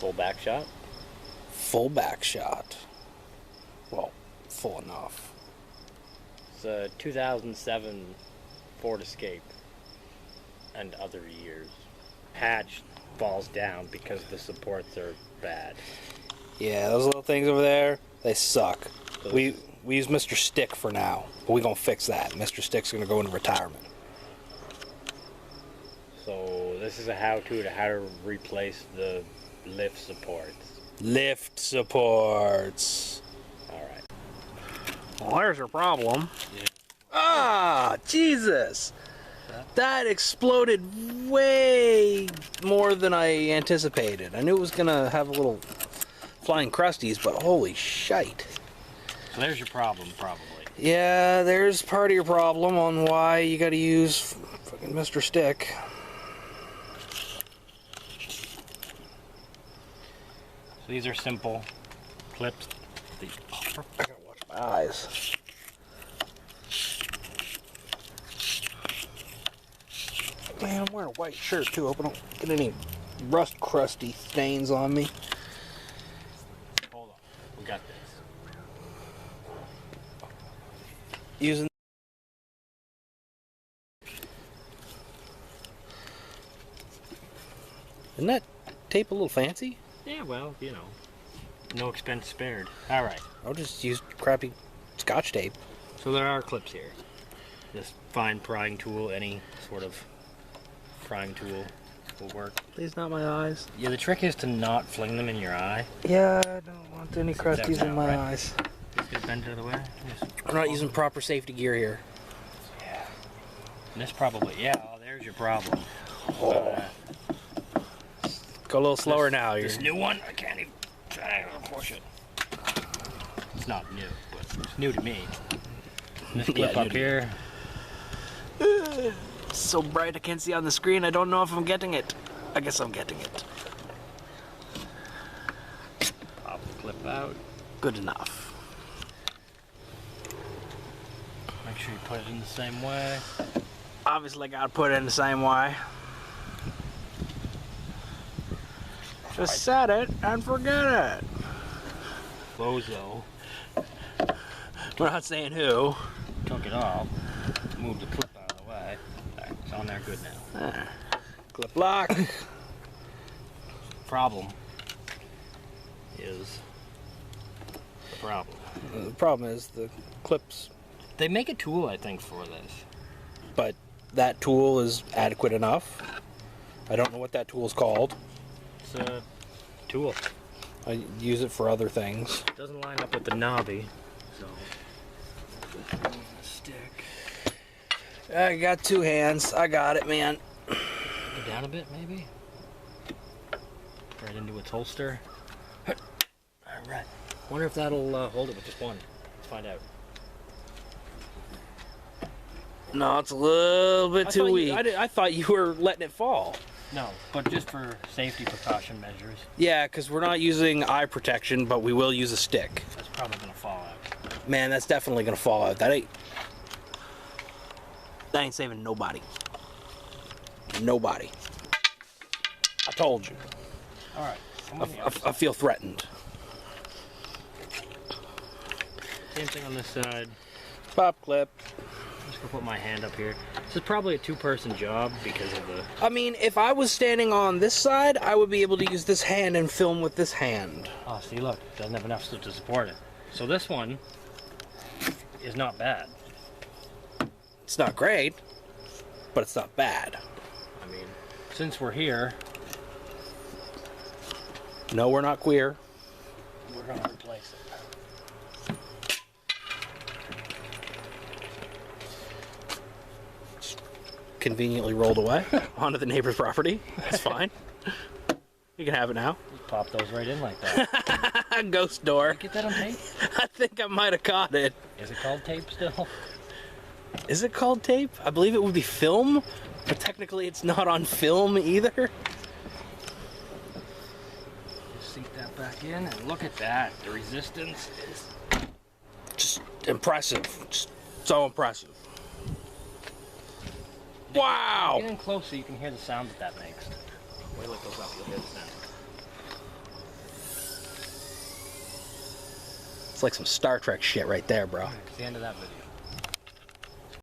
Full back shot. Full back shot. Well, full enough. It's a 2007 Ford Escape and other years. Hatch falls down because the supports are bad. Yeah, those little things over there, they suck. We use Mr. Stick for now, but we're going to fix that. Mr. Stick's going to go into retirement. So this is a how-to to replace the lift supports. Lift supports. Alright. Well, there's your problem. Yeah. Ah, Jesus! That exploded way more than I anticipated. I knew it was going to have a little flying crusties, but holy shite. So there's your problem, probably. Yeah, there's part of your problem on why you got to use fucking Mr. Stick. So these are simple clips. I gotta watch my eyes. Man, I'm wearing a white shirt too. Hope I don't get any rust crusty stains on me. Hold on. We got this. Using. Isn't that tape a little fancy? Yeah, well, you know. No expense spared. Alright. I'll just use crappy Scotch tape. So there are clips here. This fine prying tool, any sort of prying tool will work. Please, not my eyes. Yeah, the trick is to not fling them in your eye. Yeah, I don't want any crusties in my eyes. Just get bent out of the way. I'm not using proper safety gear here. Yeah. And this probably, yeah, oh, there's your problem. Go a little slower now. This new one, I can't even push it. It's not new, but it's new to me. This clip up here. So bright I can't see on the screen. I don't know if I'm getting it. I guess I'm getting it. Pop the clip out. Good enough. Make sure you put it in the same way. Obviously, I gotta put it in the same way. Just set it and forget it. Bozo We're not saying who. took it off. Moved the clip out of the way. There, it's on there good now. There. Clip lock. Problem is the problem. The problem is the clips, They make a tool, I think, for this. but that tool is adequate enough. I don't know what that tool is called. It's a tool. I use it for other things. It doesn't line up with the knobby, so stick. I got two hands. I got it, man. Go down a bit, maybe. Right into its holster. All right. Wonder if that'll hold it with just one. Let's find out. No, it's a little bit too weak. I thought you were letting it fall. No, but just for safety precaution measures. Yeah, because we're not using eye protection, but we will use a stick. That's probably gonna fall out. Man, that's definitely gonna fall out. That ain't saving nobody. Nobody. I told you. All right. I feel threatened. Same thing on this side. Pop clip. I'm just gonna put my hand up here. This is probably a two-person job because of the. I mean, if I was standing on this side, I would be able to use this hand and film with this hand. Oh, see, look, it doesn't have enough to support it. So this one is not bad. It's not great, but it's not bad. I mean, since we're here, No, we're not queer. we're gonna replace it. Conveniently rolled away onto the neighbor's property. That's fine. You can have it now. Just pop those right in like that. Ghost door. Get that on tape? I think I might have caught it. Is it called tape still? Is it called tape? I believe it would be film, but technically it's not on film either. Just sink that back in and look at that. The resistance is. Just impressive. Just so impressive. Wow! Get in close so you can hear the sound that makes. Wait till it goes up, you'll hear the sound. like some Star Trek shit right there, bro. It's the end of that video.